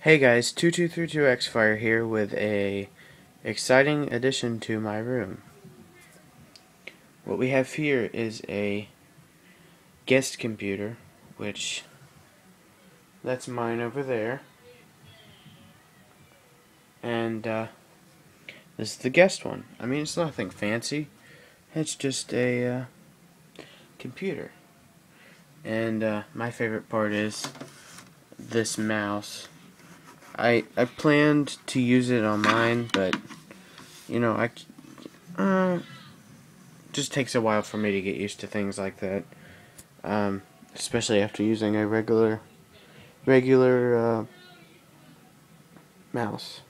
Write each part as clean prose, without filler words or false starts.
Hey guys, 2232Xfire here with a exciting addition to my room. What we have here is a guest computer, which that's mine over there, and this is the guest one. I mean, it's nothing fancy. It's just a computer. And my favorite part is this mouse. I planned to use it on mine, but you know, just takes a while for me to get used to things like that, especially after using a regular mouse.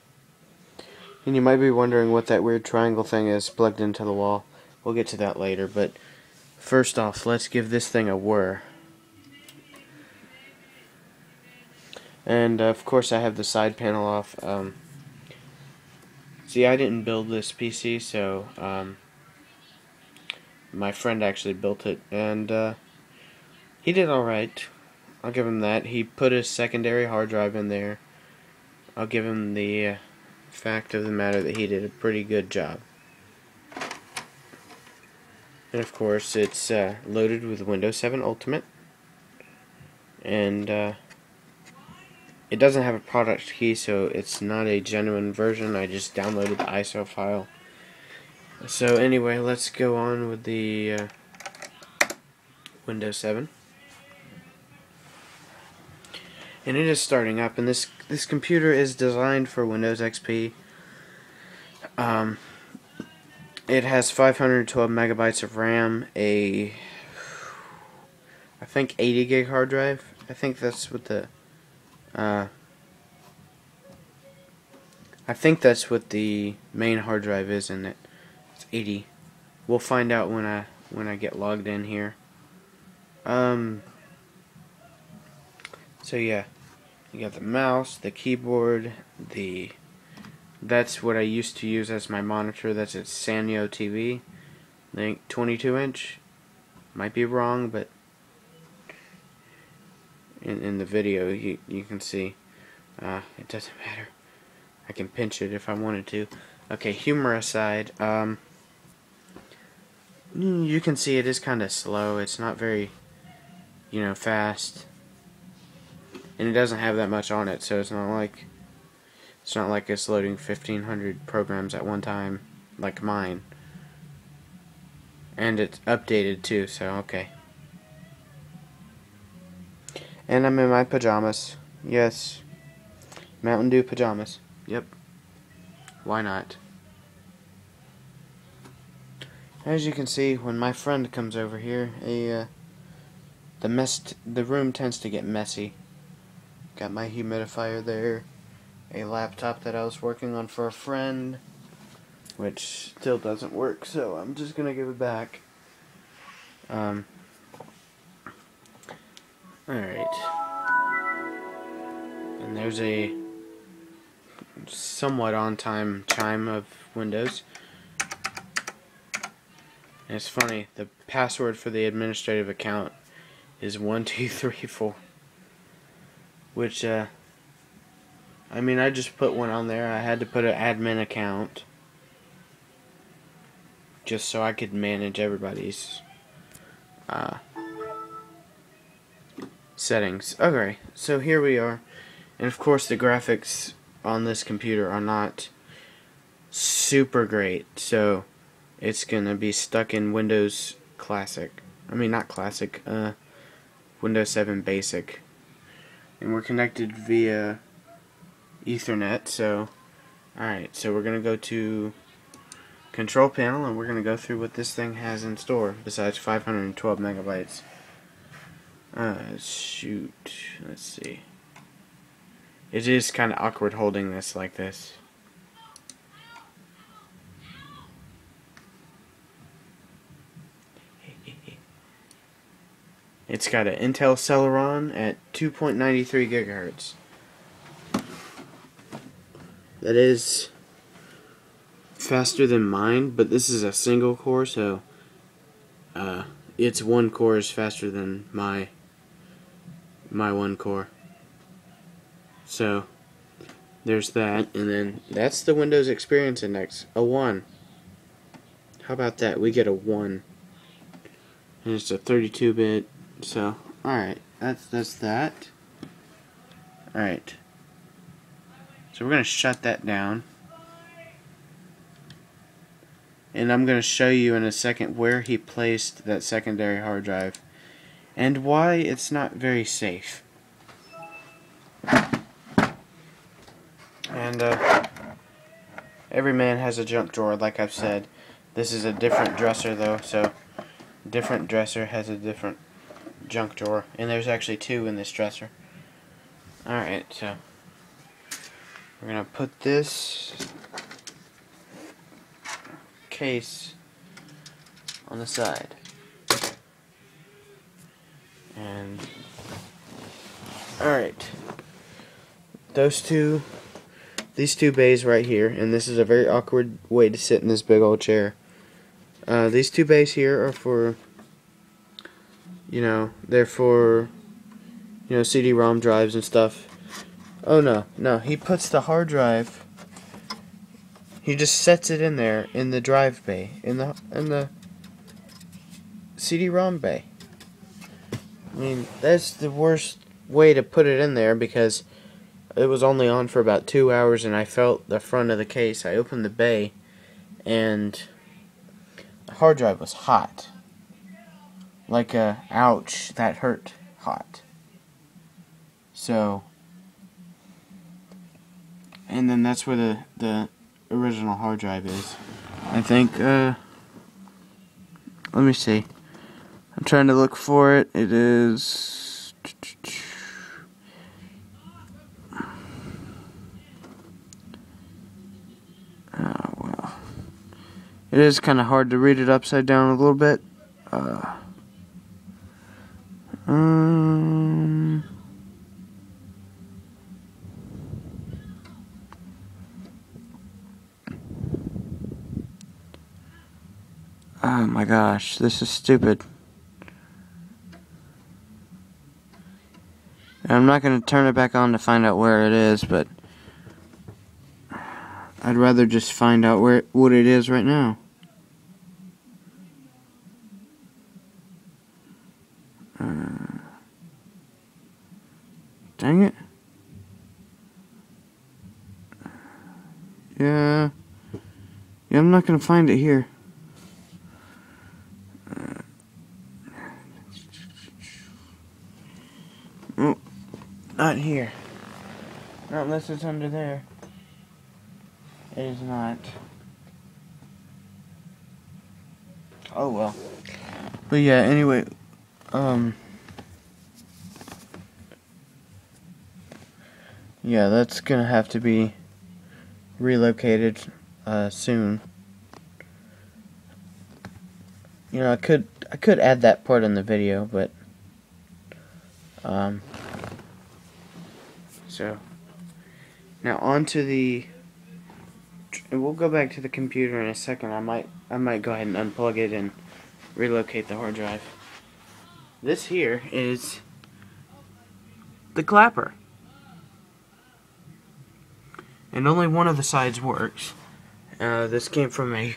And you might be wondering what that weird triangle thing is plugged into the wall. We'll get to that later, but first off, let's give this thing a whir. And of course I have the side panel off. See, I didn't build this PC, so my friend actually built it, and he did alright. I'll give him that. He put a secondary hard drive in there. I'll give him the fact of the matter that he did a pretty good job. And of course, it's loaded with Windows 7 Ultimate. And it doesn't have a product key, so it's not a genuine version. I just downloaded the ISO file. So anyway, let's go on with the Windows 7. And it is starting up, and this computer is designed for Windows XP. It has 512 megabytes of RAM, I think 80 gig hard drive. I think that's what the main hard drive is in it. It's 80. We'll find out when I get logged in here. So yeah, you got the mouse, the keyboard, that's what I used to use as my monitor. That's a Sanyo TV. I think 22-inch. Might be wrong, but in the video you can see. It doesn't matter. I can pinch it if I wanted to. Okay, humor aside, you can see it is kind of slow. It's not very, fast. And it doesn't have that much on it, so it's not like it's loading 1,500 programs at one time like mine. And it's updated too, so okay. And I'm in my pajamas. Yes. Mountain Dew pajamas. Yep. Why not? As you can see, when my friend comes over here, the room tends to get messy. Got my humidifier there, a laptop that I was working on for a friend, which still doesn't work, so I'm just gonna give it back. Alright. And there's a somewhat on-time chime of Windows. And it's funny, the password for the administrative account is 1234. Which, I mean, I just put one on there. I had to put an admin account just so I could manage everybody's settings. Okay, so here we are. And of course the graphics on this computer are not super great, so it's gonna be stuck in Windows Classic. I mean, not Classic, Windows 7 Basic. And we're connected via Ethernet, so alright, so we're gonna go to Control Panel and we're gonna go through what this thing has in store besides 512 megabytes. Shoot, let's see. It is kind of awkward holding this like this. It's got an Intel Celeron at 2.93 gigahertz. That is faster than mine, but this is a single core, so its one core is faster than my one core. So There's that, and then that's the Windows Experience Index, a 1. How about that? We get a 1. And it's a 32-bit, so, alright, that's that. Alright. So we're going to shut that down. And I'm going to show you in a second where he placed that secondary hard drive and why it's not very safe. And every man has a junk drawer, like I've said. This is a different dresser though, so different dresser has a different junk drawer. And there's actually 2 in this dresser. Alright, so we're going to put this case on the side. And alright. These two bays right here, and this is a very awkward way to sit in this big old chair. These 2 bays here are for, they're for, CD-ROM drives and stuff. Oh no, he puts the hard drive, he just sets it in there in the drive bay, in the CD-ROM bay. I mean, that's the worst way to put it in there because it was only on for about 2 hours and I felt the front of the case. I opened the bay and the hard drive was hot. Like ouch, that hurt hot. So, and then that's where the original hard drive is. I think, let me see. I'm trying to look for it. It is... Oh, well. It is kind of hard to read it upside down a little bit. Oh my gosh, this is stupid. I'm not going to turn it back on to find out where it is, but I'd rather just find out what it is right now. Dang it. Yeah, I'm not going to find it here. Oh, not here. Not unless it's under there. It is not. Oh well. But yeah, anyway, yeah, that's gonna have to be relocated soon. I could add that part in the video, but so now onto the. We'll go back to the computer in a second. I might go ahead and unplug it and relocate the hard drive. This here is the clapper. And only one of the sides works. This came from a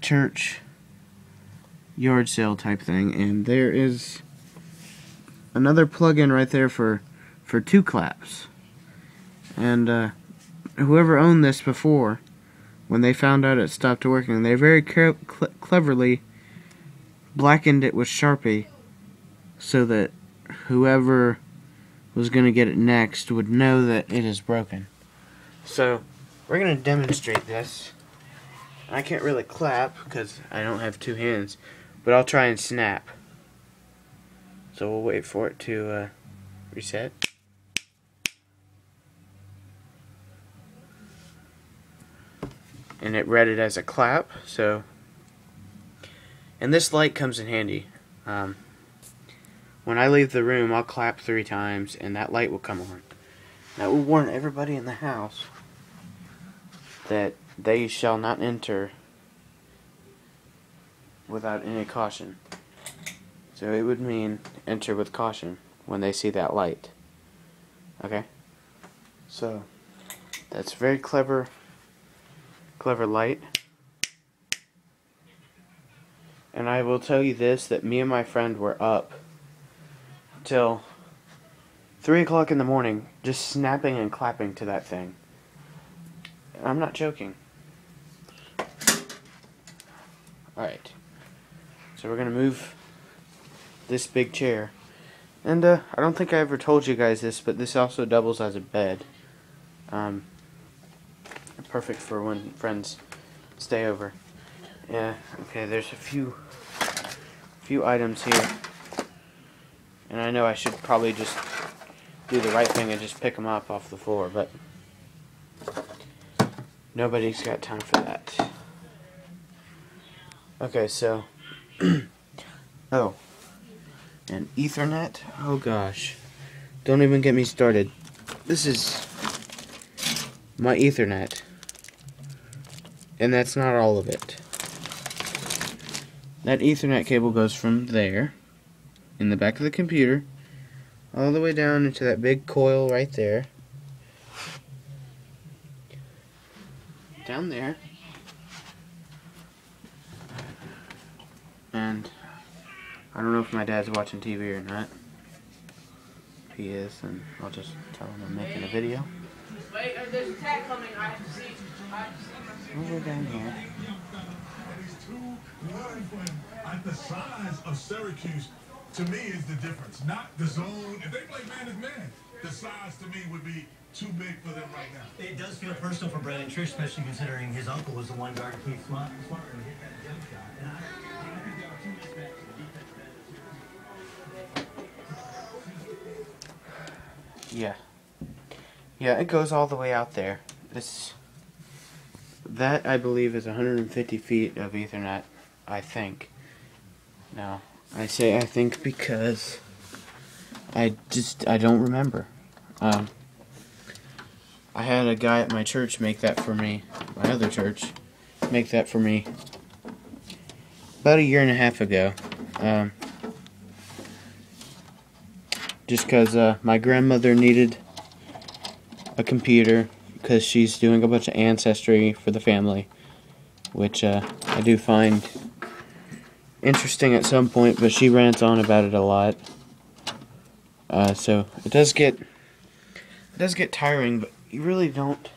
church yard sale type thing, and there is another plug-in right there for 2 claps. And whoever owned this before, when they found out it stopped working, they very cleverly blackened it with Sharpie so that whoever was going to get it next would know that it is broken. So, we're going to demonstrate this. I can't really clap because I don't have 2 hands, but I'll try and snap. So we'll wait for it to reset. And it read it as a clap, so. And this light comes in handy. When I leave the room, I'll clap 3 times, and that light will come on. That will warn everybody in the house that they shall not enter without any caution. So it would mean enter with caution when they see that light. Okay? So, That's very clever light. And I will tell you this, that me and my friend were up till 3 o'clock in the morning just snapping and clapping to that thing. I'm not joking. Alright. So we're going to move this big chair. And I don't think I ever told you guys this, but this also doubles as a bed. Perfect for when friends stay over. Yeah, okay, there's a few items here. And I know I should probably just do the right thing and just pick them up off the floor, but nobody's got time for that. Okay, so oh, and Ethernet. Oh gosh, don't even get me started. This is my Ethernet, and that's not all of it. That Ethernet cable goes from there, in the back of the computer, all the way down into that big coil right there. Down there. And I don't know if my dad's watching TV or not. If he is, then I'll just tell him I'm making a video. Wait, there's a tag coming. I have to see Over down here. At the size of Syracuse, to me, is the difference. Not the zone. If they play man as man, the size to me would be too big for them right now. It does feel personal for Brandon Trish, especially considering his uncle was the one guard to keep Smart and hit that jump shot. And I think there are two mismatches in defense. Yeah. Yeah, it goes all the way out there. That, I believe, is 150 feet of Ethernet, I think. Now, I say I think because I don't remember. I had a guy at my church make that for me, my other church, make that for me about 1.5 years ago. Just because my grandmother needed a computer because she's doing a bunch of ancestry for the family, which I do find interesting at some point, but she rants on about it a lot. So it does get tiring, but you really don't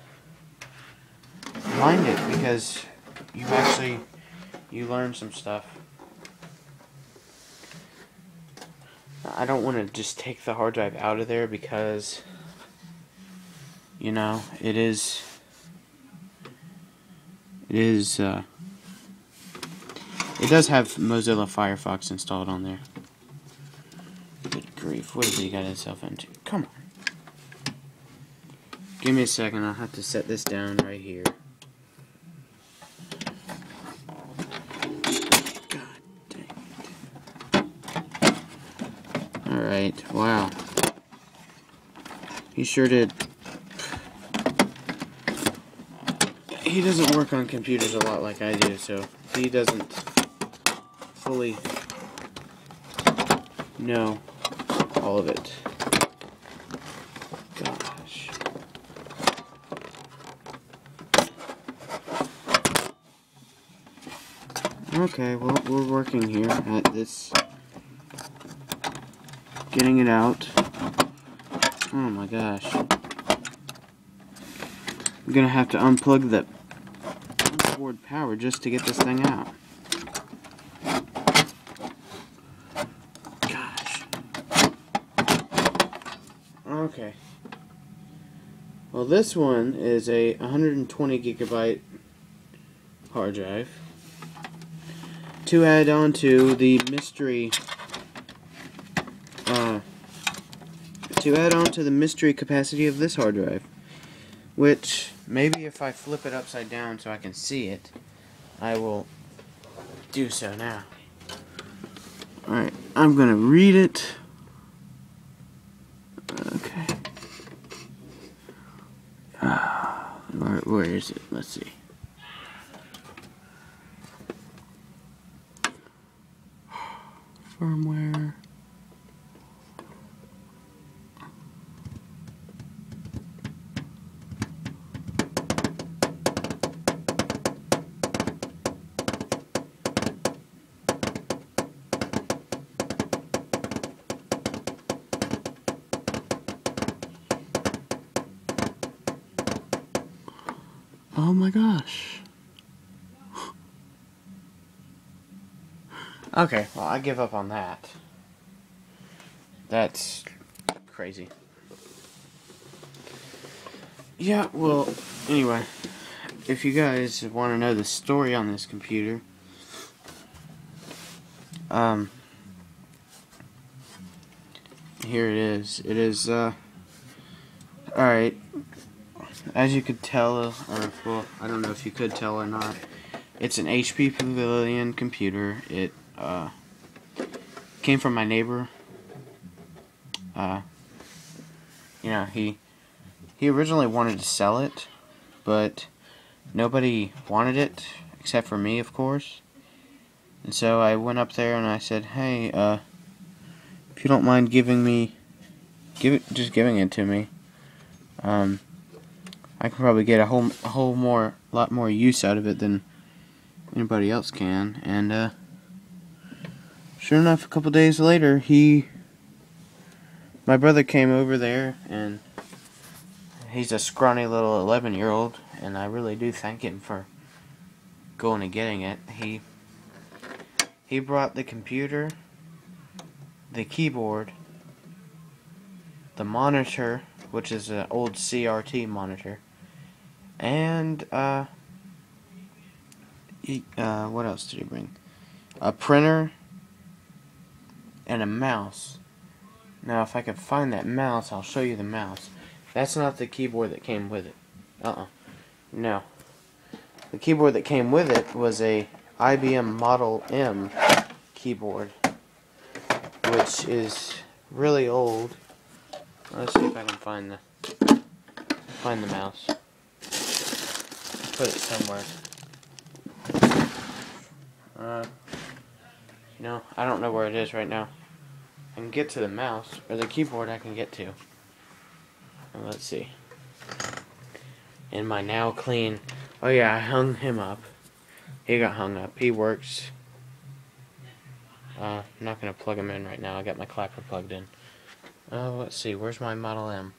mind it because you learn some stuff. I don't want to just take the hard drive out of there because, you know, it does have Mozilla Firefox installed on there. Good grief, what has he got himself into? Come on. Give me a second, I'll have to set this down right here. God dang it. Alright, wow. He sure did. He doesn't work on computers a lot like I do, so he doesn't fully know all of it. Gosh. Okay, well, we're working here at this, getting it out. Oh my gosh. I'm gonna have to unplug the board power just to get this thing out. Gosh. Okay. Well, this one is a 120 gigabyte hard drive to add on to the mystery capacity of this hard drive, which maybe if I flip it upside down so I can see it, I will do so now. Alright, I'm gonna read it. Okay. Where is it? Let's see. Firmware. Oh my gosh. Okay, well, I give up on that. That's crazy. Yeah, well, anyway, if you guys want to know the story on this computer, here it is. It is, alright, as you could tell, or, well, I don't know if you could tell or not, it's an HP Pavilion computer. It, came from my neighbor. You know, he originally wanted to sell it, but nobody wanted it, except for me, of course. And so I went up there and I said, hey, if you don't mind just giving it to me, I can probably get a lot more use out of it than anybody else can. And, sure enough, a couple days later, my brother came over there, and he's a scrawny little 11-year-old, and I really do thank him for going and getting it. He brought the computer, the keyboard, the monitor, which is an old CRT monitor, and what else did he bring? A printer and a mouse. Now, if I can find that mouse, I'll show you the mouse. That's not the keyboard that came with it. No. The keyboard that came with it was a IBM Model M keyboard, which is really old. Let's see if I can find the mouse. Put it somewhere. No, I don't know where it is right now. I can get to the mouse, or the keyboard I can get to. And let's see. In my now clean... Oh yeah, I hung him up. He got hung up. He works. I'm not going to plug him in right now. I got my clapper plugged in. Let's see. Where's my Model M?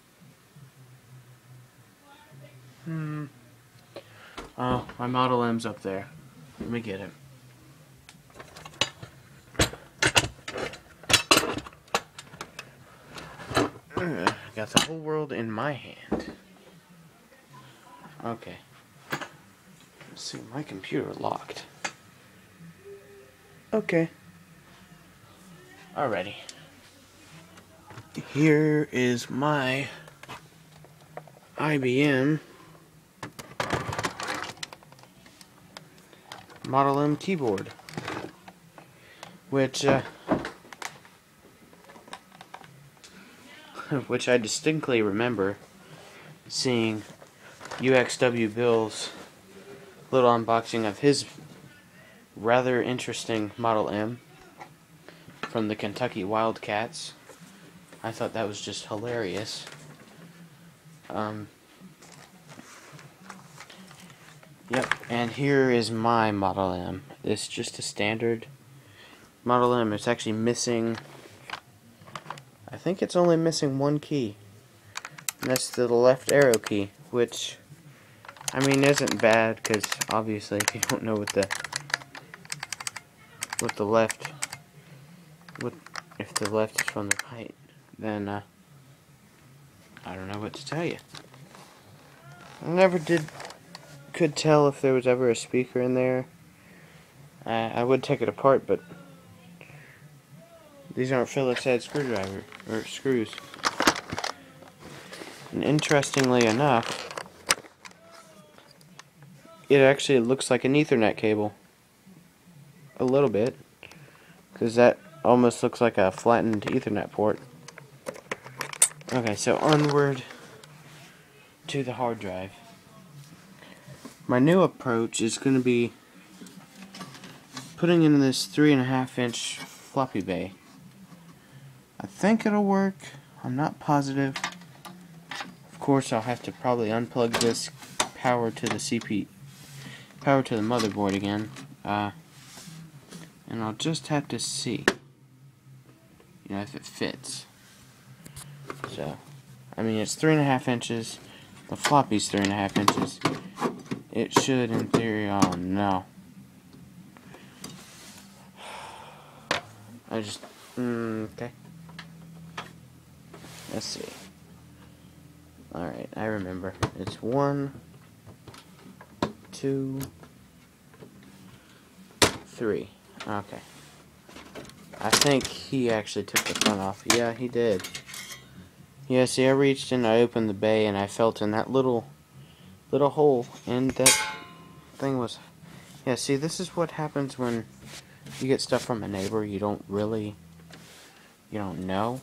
Oh, my Model M's up there. Let me get it. Got the whole world in my hand. Okay. Let's see, my computer locked. Okay. Alrighty. Here is my IBM Model M keyboard, which I distinctly remember seeing Uxwbill's little unboxing of his rather interesting Model M from the Kentucky Wildcats. I thought that was just hilarious. Yep, and here is my Model M. It's just a standard Model M. It's actually missing... I think it's only missing one key. And that's the left arrow key, which, I mean, isn't bad, because obviously if you don't know if the left is from the right, then I don't know what to tell you. I never could tell if there was ever a speaker in there. I would take it apart, but these aren't Phillips head screwdriver or screws. And interestingly enough, it actually looks like an Ethernet cable. A little bit. Because that almost looks like a flattened Ethernet port. Okay, so onward to the hard drive. My new approach is going to be putting in this 3.5-inch floppy bay. I think it'll work. I'm not positive. Of course, I'll have to probably unplug this power to the motherboard again. And I'll just have to see, if it fits. So, I mean, it's 3.5 inches. The floppy's 3.5 inches. It should, in theory. Oh no. I just. Okay. Let's see. Alright, I remember. It's 1, 2, 3. Okay. I think he actually took the front off. Yeah, he did. Yeah, see, I reached in, I opened the bay, and I felt in that little hole, and that thing was... Yeah, see, this is what happens when you get stuff from a neighbor you don't know.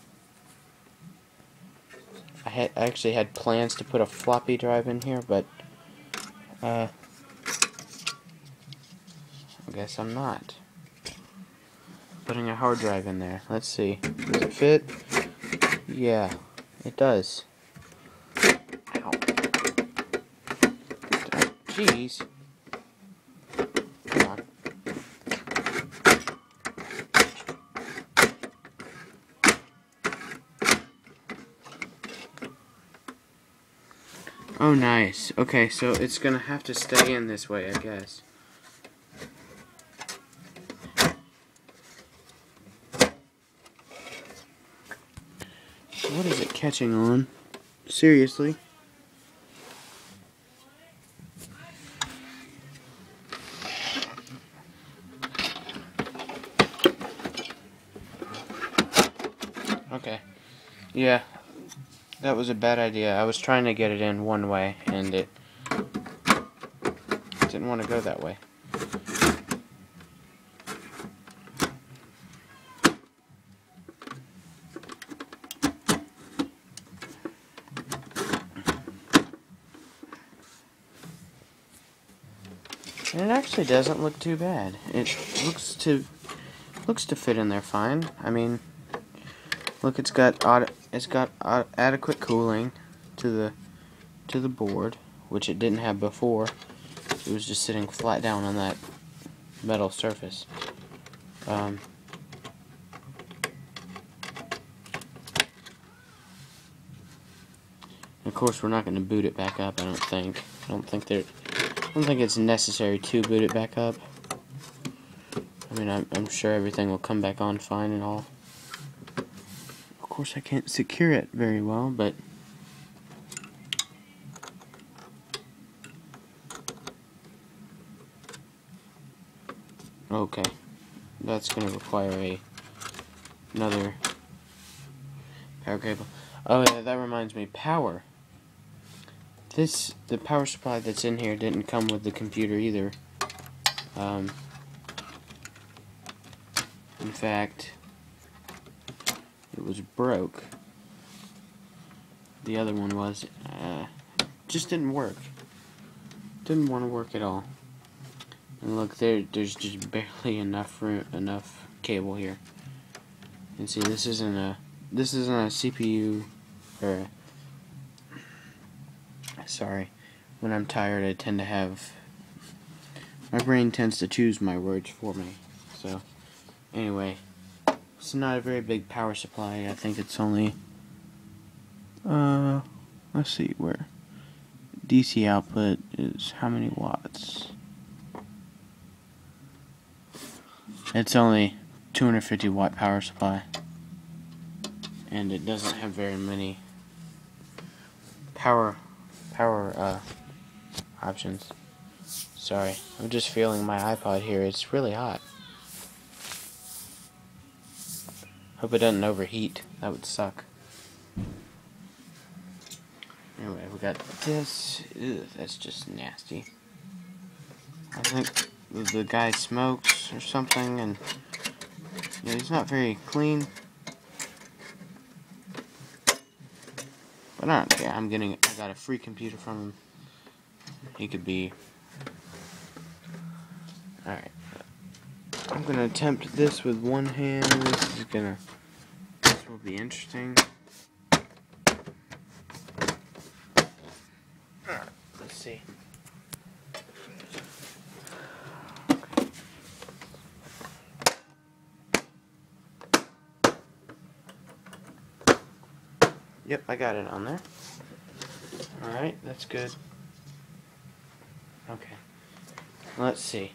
I actually had plans to put a floppy drive in here, but I guess I'm not putting a hard drive in there. Let's see. Does it fit? Yeah, it does. Ow. Jeez. Come on. Oh, nice. Okay, so it's gonna have to stay in this way, I guess. What is it catching on? Seriously? Okay. Yeah. That was a bad idea. I was trying to get it in one way, and it didn't want to go that way. And it actually doesn't look too bad. It looks to fit in there fine. I mean, look, it's got adequate cooling to the board, which it didn't have before. It was just sitting flat down on that metal surface. Of course, we're not going to boot it back up. I don't think it's necessary to boot it back up. I mean, I'm sure everything will come back on fine and all. Of course, I can't secure it very well, but okay, that's going to require another power cable. Oh yeah, that reminds me, power. The power supply that's in here didn't come with the computer either. In fact, it was broke. The other one was, just didn't work. Didn't want to work at all. And look, there's just barely enough cable here. And see, this isn't a CPU, or sorry. When I'm tired, I tend to have, my brain tends to choose my words for me. So, anyway, it's not a very big power supply. I think it's only, let's see, where DC output is how many watts? It's only 250 watt power supply, and it doesn't have very many power options. Sorry, I'm just feeling my iPod here. It's really hot. Hope it doesn't overheat. That would suck. Anyway, we got this. Ew, that's just nasty. I think the guy smokes or something, and yeah, he's not very clean. But I don't care. I got a free computer from him. He could be. Alright. I'm gonna attempt this with one hand. This will be interesting. Alright, let's see. Yep, I got it on there. Alright, that's good. Okay. Let's see.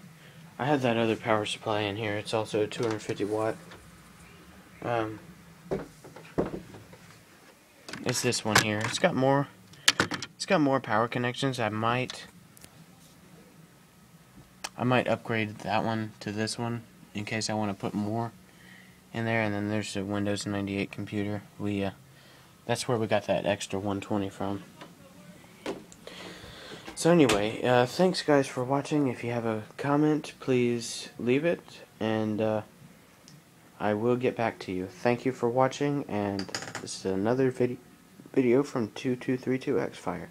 I have that other power supply in here. It's also a 250 watt. It's this one here. It's got more power connections. I might upgrade that one to this one in case I want to put more in there. And then there's a Windows 98 computer. That's where we got that extra 120 from. So anyway, thanks guys for watching. If you have a comment, please leave it, and I will get back to you. Thank you for watching, and this is another video from 2232 Xfire.